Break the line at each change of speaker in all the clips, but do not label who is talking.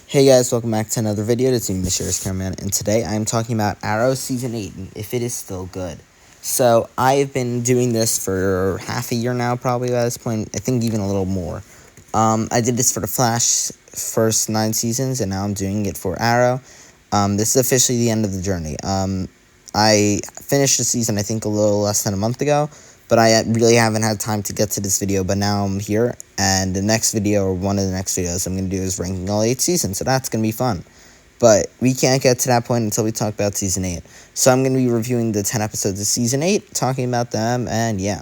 Hey guys, welcome back to another video. It's me, Mysterious Cameraman, and today I'm talking about Arrow Season 8 and if it is still good. So, I've been doing this for half a year now, probably by this point. I think even a little more. I did this for the Flash first 9 seasons, and now I'm doing it for Arrow. This is officially the end of the journey. I finished the season, I think, a little less than a month ago, but I really haven't had time to get to this video, but now I'm here, and the next video, or one of the next videos I'm going to do is ranking all 8 seasons, so that's going to be fun. But we can't get to that point until we talk about Season 8. So I'm going to be reviewing the 10 episodes of Season 8, talking about them, and yeah.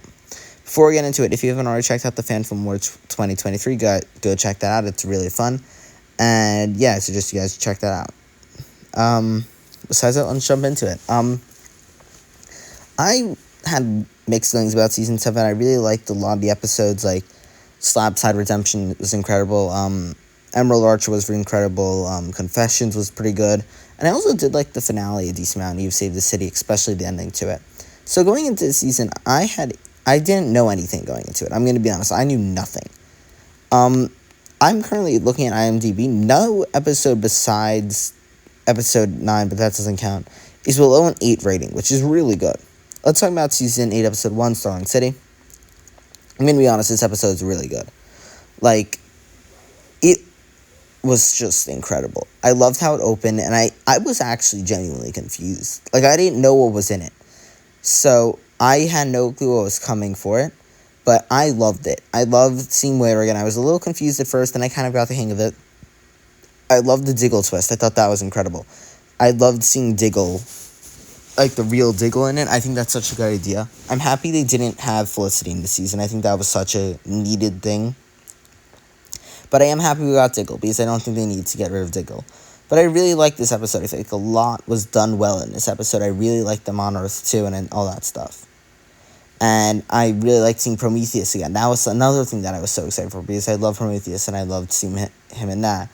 Before we get into it, if you haven't already checked out the Fan Film Awards 2023, go check that out. It's really fun. And yeah, I suggest you guys check that out. Besides that, let's jump into it. I had mixed feelings about Season 7. I really liked a lot of the episodes, like Slabside Redemption was incredible. Emerald Archer was incredible. Confessions was pretty good. And I also did like the finale a decent amount. You've Saved the City, especially the ending to it. So going into the season, I didn't know anything going into it. I'm going to be honest. I knew nothing. I'm currently looking at IMDb. No episode besides episode 9, but that doesn't count, is below an 8 rating, which is really good. Let's talk about Season 8, Episode 1, Starling City. I'm going to be honest, this episode is really good. Like, it was just incredible. I loved how it opened, and I was actually genuinely confused. Like, I didn't know what was in it. So, I had no clue what was coming for it, but I loved it. I loved seeing Moira again. I was a little confused at first, and I kind of got the hang of it. I loved the Diggle twist. I thought that was incredible. I loved seeing Diggle, like the real Diggle in it. I think that's such a good idea. I'm happy they didn't have Felicity in the season. I think that was such a needed thing. But I am happy we got Diggle, because I don't think they need to get rid of Diggle. But I really liked this episode. I think a lot was done well in this episode. I really liked them on Earth, too, and all that stuff. And I really liked seeing Prometheus again. That was another thing that I was so excited for, because I love Prometheus, and I loved seeing him in that.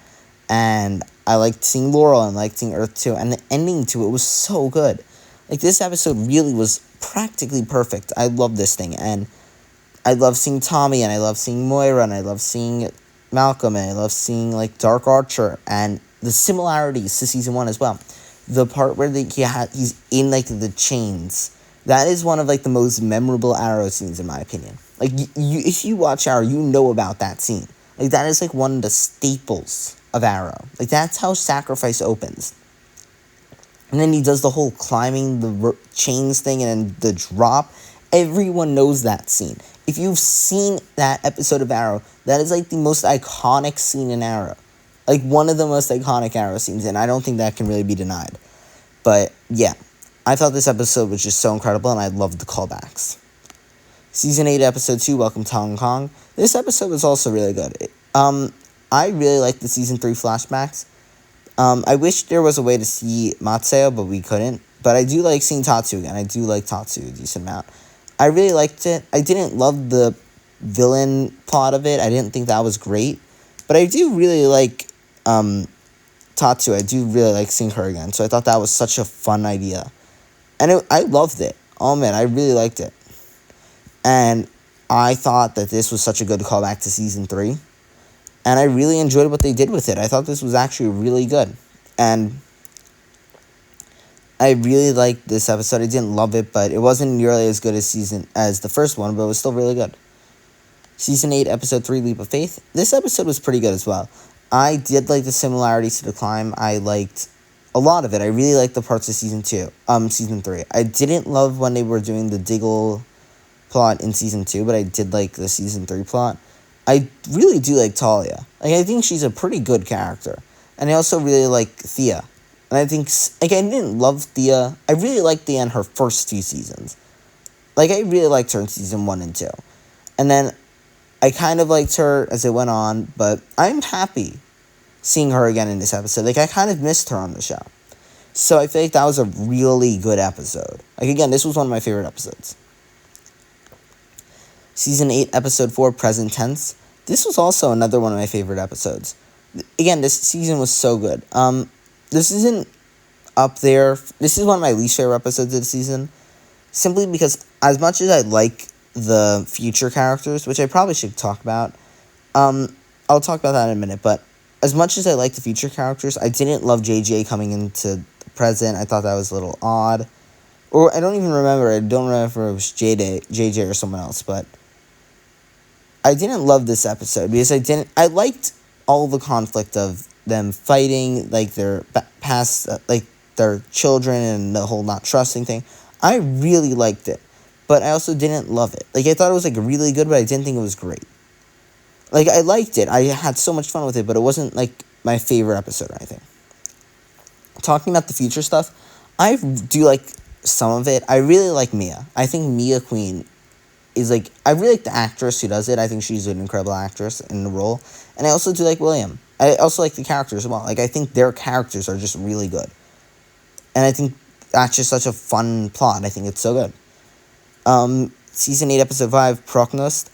And I liked seeing Laurel, and liked seeing Earth, too. And the ending to it was so good. Like, this episode really was practically perfect. I love this thing, and I love seeing Tommy, and I love seeing Moira, and I love seeing Malcolm, and I love seeing, like, Dark Archer, and the similarities to Season 1 as well. The part where he's in, like, the chains, that is one of, like, the most memorable Arrow scenes, in my opinion. Like, if you watch Arrow, you know about that scene. Like, that is, like, one of the staples of Arrow. Like, that's how Sacrifice opens. And then he does the whole climbing the chains thing and then the drop. Everyone knows that scene. If you've seen that episode of Arrow, that is like the most iconic scene in Arrow. Like one of the most iconic Arrow scenes, and I don't think that can really be denied. But yeah, I thought this episode was just so incredible, and I loved the callbacks. Season 8, Episode 2, Welcome to Hong Kong. This episode was also really good. I really liked the Season 3 flashbacks. I wish there was a way to see Matseo, but we couldn't. But I do like seeing Tatsu again. I do like Tatsu a decent amount. I really liked it. I didn't love the villain plot of it. I didn't think that was great. But I do really like Tatsu. I do really like seeing her again. So I thought that was such a fun idea. And I loved it. Oh, man, I really liked it. And I thought that this was such a good callback to Season 3. And I really enjoyed what they did with it. I thought this was actually really good. And I really liked this episode. I didn't love it, but it wasn't nearly as good as the first one, but it was still really good. Season 8, Episode 3, Leap of Faith. This episode was pretty good as well. I did like the similarities to The Climb. I liked a lot of it. I really liked the parts of Season 3. I didn't love when they were doing the Diggle plot in Season 2, but I did like the Season 3 plot. I really do like Talia. Like, I think she's a pretty good character. And I also really like Thea. And I think, like, I didn't love Thea. I really liked Thea in her first 2 seasons. Like, I really liked her in Season 1 and 2. And then I kind of liked her as it went on, but I'm happy seeing her again in this episode. Like, I kind of missed her on the show. So I feel like that was a really good episode. Like, again, this was one of my favorite episodes. Season 8, Episode 4, Present Tense. This was also another one of my favorite episodes. Again, this season was so good. This isn't up there. This is one of my least favorite episodes of the season. Simply because as much as I like the future characters, which I probably should talk about, I'll talk about that in a minute, but as much as I like the future characters, I didn't love JJ coming into the present. I thought that was a little odd. Or I don't even remember. I don't remember if it was JJ or someone else, but I didn't love this episode because I liked all the conflict of them fighting, like their past, like their children and the whole not trusting thing. I really liked it, but I also didn't love it. Like, I thought it was like really good, but I didn't think it was great. Like, I liked it. I had so much fun with it, but it wasn't like my favorite episode or anything. Talking about the future stuff, I do like some of it. I really like Mia. I think Mia Queen is like, I really like the actress who does it. I think she's an incredible actress in the role. And I also do like William. I also like the characters as well. Like, I think their characters are just really good. And I think that's just such a fun plot. I think it's so good. Season 8, Episode 5, Prognost.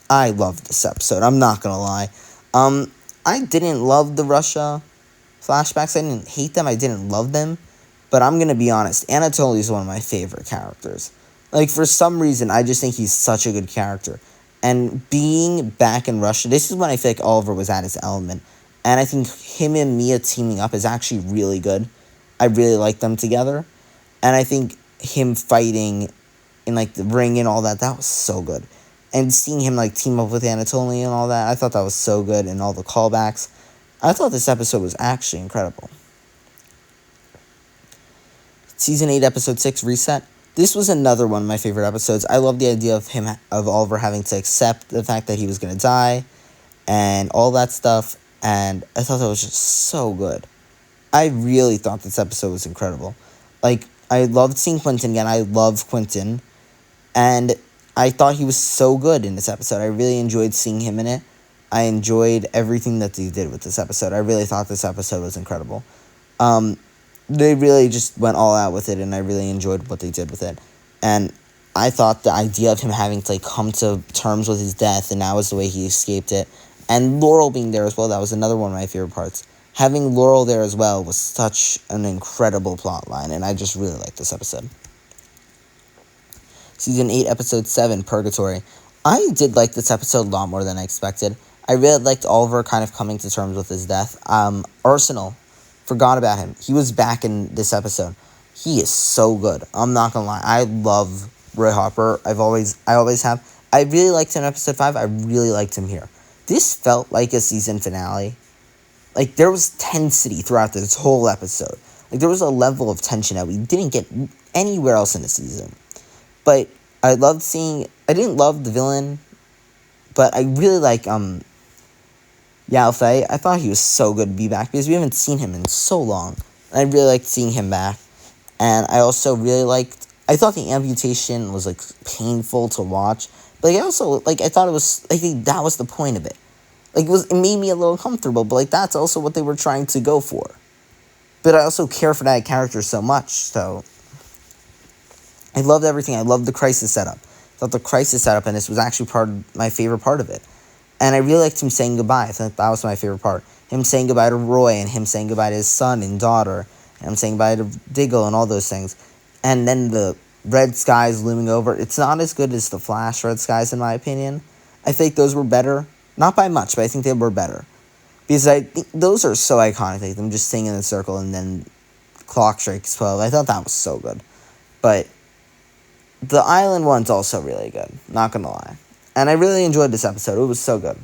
I loved this episode. I'm not gonna lie. I didn't love the Russia flashbacks. I didn't hate them. I didn't love them. But I'm gonna be honest. Anatoly is one of my favorite characters. Like, for some reason, I just think he's such a good character. And being back in Russia, this is when I feel like Oliver was at his element. And I think him and Mia teaming up is actually really good. I really like them together. And I think him fighting in, like, the ring and all that, that was so good. And seeing him, like, team up with Anatoly and all that, I thought that was so good. And all the callbacks. I thought this episode was actually incredible. Season 8, Episode 6, Reset. This was another one of my favorite episodes. I love the idea of Oliver having to accept the fact that he was going to die and all that stuff. And I thought that was just so good. I really thought this episode was incredible. Like, I loved seeing Quentin again. I love Quentin. And I thought he was so good in this episode. I really enjoyed seeing him in it. I enjoyed everything that they did with this episode. I really thought this episode was incredible. They really just went all out with it, and I really enjoyed what they did with it. And I thought the idea of him having to, like, come to terms with his death, and that was the way he escaped it. And Laurel being there as well, that was another one of my favorite parts. Having Laurel there as well was such an incredible plot line, and I just really liked this episode. Season 8, Episode 7, Purgatory. I did like this episode a lot more than I expected. I really liked Oliver kind of coming to terms with his death. Arsenal. Forgot about him. He was back in this episode. He is so good. I'm not gonna lie. I love Roy Harper. I always have. I really liked him in Episode 5. I really liked him here. This felt like a season finale. Like, there was tensity throughout this whole episode. Like, there was a level of tension that we didn't get anywhere else in the season. But I didn't love the villain, but I really like, Yao Fei. I thought he was so good to be back because we haven't seen him in so long. I really liked seeing him back. And I also really I thought the amputation was, like, painful to watch. But I also, like, I thought it was, like, that was the point of it. Like, it made me a little uncomfortable, but, like, that's also what they were trying to go for. But I also care for that character so much, so I loved everything. I loved the crisis setup. I thought the crisis setup, and this was actually my favorite part of it. And I really liked him saying goodbye. I thought that was my favorite part. Him saying goodbye to Roy, and him saying goodbye to his son and daughter, and him saying goodbye to Diggle and all those things. And then the red skies looming over. It's not as good as the Flash red skies, in my opinion. I think those were better. Not by much, but I think they were better. Because I think those are so iconic. Like, them just singing in a circle and then clock strikes 12. I thought that was so good. But the island one's also really good. Not gonna lie. And I really enjoyed this episode. It was so good.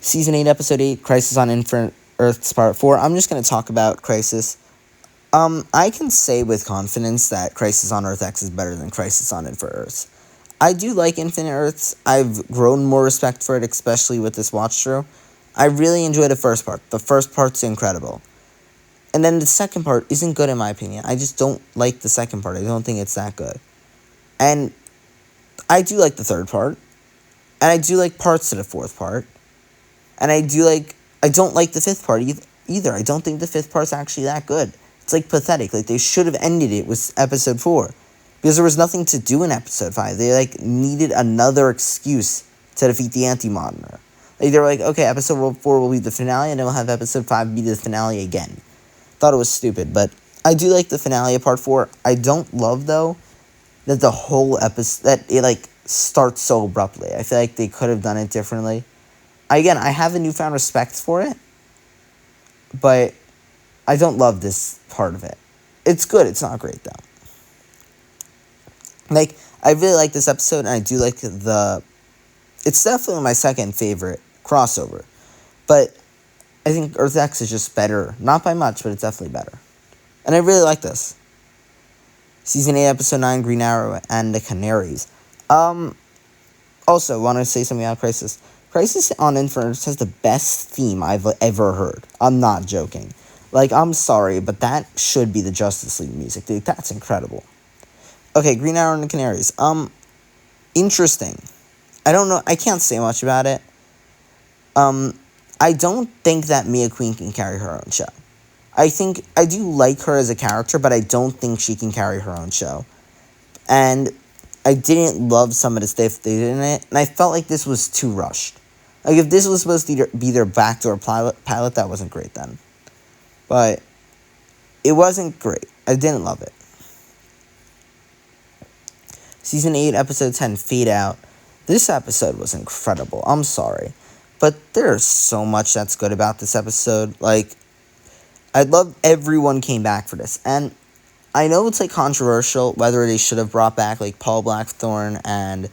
Season 8, Episode 8, Crisis on Infinite Earths Part 4. I'm just going to talk about Crisis. I can say with confidence that Crisis on Earth X is better than Crisis on Infinite Earths. I do like Infinite Earths. I've grown more respect for it, especially with this watch through. I really enjoyed the first part. The first part's incredible. And then the second part isn't good in my opinion. I just don't like the second part. I don't think it's that good. And I do like the third part. And I do like parts of the fourth part. And I don't like the fifth part either. I don't think the fifth part's actually that good. It's, like, pathetic. Like, they should have ended it with Episode 4. Because there was nothing to do in Episode 5. They, like, needed another excuse to defeat the Anti-Monitor. Like, they were like, okay, Episode 4 will be the finale, and then we'll have Episode 5 be the finale again. Thought it was stupid, but I do like the finale of Part 4. I don't love, though, that the whole episode, that it, like, starts so abruptly. I feel like they could have done it differently. again, I have a newfound respect for it, but I don't love this part of it. It's good. It's not great, though. Like, I really like this episode, and I do like the... It's definitely my second favorite crossover. But I think Earth X is just better. Not by much, but it's definitely better. And I really like this. Season 8, Episode 9, Green Arrow and the Canaries. Also, want to say something about Crisis. Crisis on Infinite has the best theme I've ever heard. I'm not joking. Like, I'm sorry, but that should be the Justice League music. Dude, that's incredible. Okay, Green Arrow and the Canaries. Interesting. I don't know. I can't say much about it. I don't think that Mia Queen can carry her own show. I think I do like her as a character, but I don't think she can carry her own show. And I didn't love some of the stuff they did in it, and I felt like this was too rushed. Like, if this was supposed to be their backdoor pilot, that wasn't great then. But it wasn't great. I didn't love it. Season 8, Episode 10, Fade Out. This episode was incredible. I'm sorry. But there's so much that's good about this episode. Like, I love everyone came back for this. And I know it's, like, controversial whether they should have brought back, like, Paul Blackthorne and,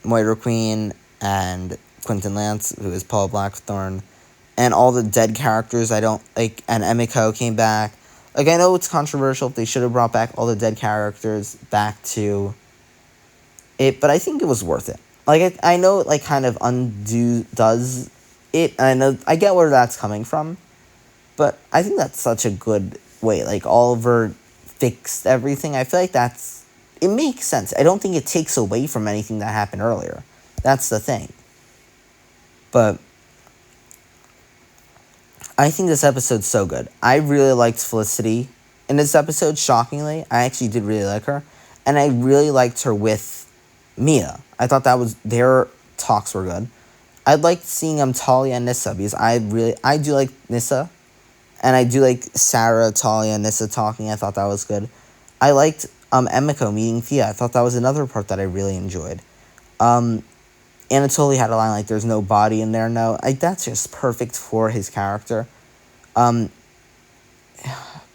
Moira Queen and Quentin Lance, who is Paul Blackthorne, and all the dead characters I don't, like, and Emiko came back. Like, I know it's controversial if they should have brought back all the dead characters back to it, but I think it was worth it. Like, I know it, like, kind of does it, and I know, I get where that's coming from, but I think that's such a good way. Like, Oliver fixed everything. I feel like it makes sense. I don't think it takes away from anything that happened earlier. That's the thing. But I think this episode's so good. I really liked Felicity in this episode, shockingly. I actually did really like her. And I really liked her with Mia. I thought their talks were good. I liked seeing Talia and Nyssa, because I do like Nyssa. And I do like Sarah, Talia, and Nyssa talking. I thought that was good. I liked Emiko meeting Thea. I thought that was another part that I really enjoyed. Anatoly had a line like, "There's no body in there." No, that's just perfect for his character. Paul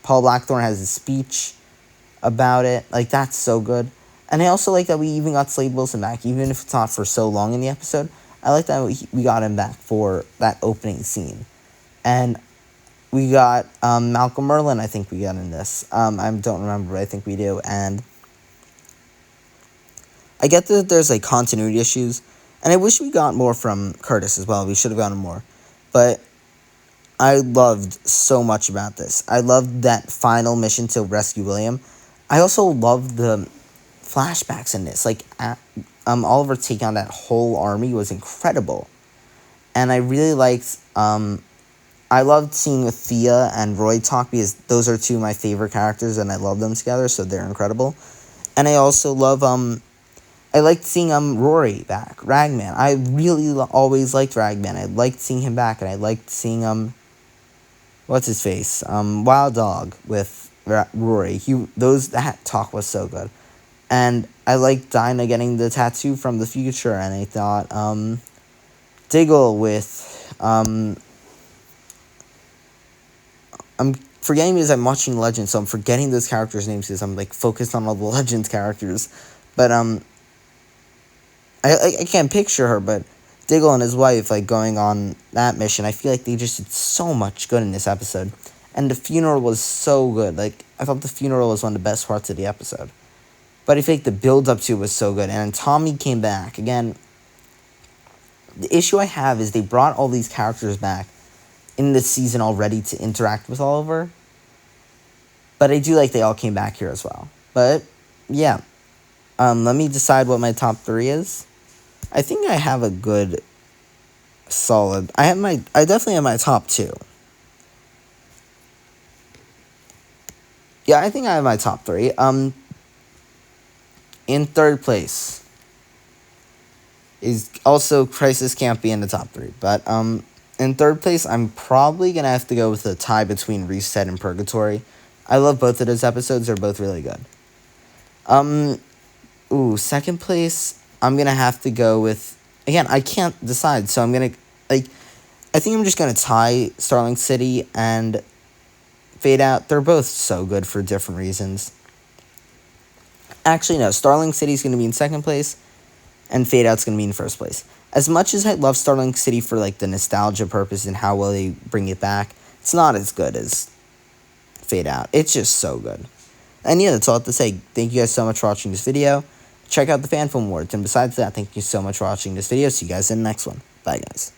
Blackthorne has a speech about it. Like, that's so good. And I also like that we even got Slade Wilson back, even if it's not for so long in the episode. I like that we got him back for that opening scene. And we got Malcolm Merlin, I think we got in this. I don't remember, but I think we do. And I get that there's, like, continuity issues. And I wish we got more from Curtis as well. We should have gotten more. But I loved so much about this. I loved that final mission to rescue William. I also loved the flashbacks in this. Like, Oliver taking on that whole army was incredible. And I really liked... I loved seeing Thea and Roy talk, because those are two of my favorite characters, and I love them together, so they're incredible. And I also love... I liked seeing Rory back, Ragman. I really always liked Ragman. I liked seeing him back, and I liked seeing what's his face, Wild Dog with Rory. That talk was so good, and I liked Dinah getting the tattoo from the future, and I thought Diggle with I'm forgetting because I'm watching Legends, so I'm forgetting those characters' names because I'm, like, focused on all the Legends characters, but I can't picture her, but Diggle and his wife, like, going on that mission, I feel like they just did so much good in this episode. And the funeral was so good. Like, I thought the funeral was one of the best parts of the episode. But I feel like the build-up to it was so good. And Tommy came back. Again, the issue I have is they brought all these characters back in this season already to interact with Oliver. But I do like they all came back here as well. But, yeah. Let me decide what my top 3 is. I think I have a good, solid... I definitely have my top 2. Yeah, I think I have my top 3. In third place is also Crisis can't be in the top 3. But, in third place, I'm probably going to have to go with a tie between Reset and Purgatory. I love both of those episodes. They're both really good. Second place... I'm gonna have to go with, again, I can't decide, so I'm gonna, like, I think I'm just gonna tie Starling City and Fade Out. They're both so good for different reasons. Actually, no, Starling City's gonna be in second place, and Fade Out's gonna be in first place. As much as I love Starling City for like the nostalgia purpose and how well they bring it back, it's not as good as Fade Out. It's just so good. And yeah, that's all I have to say. Thank you guys so much for watching this video. Check out the Fan Film Awards. And besides that, thank you so much for watching this video. See you guys in the next one. Bye, guys.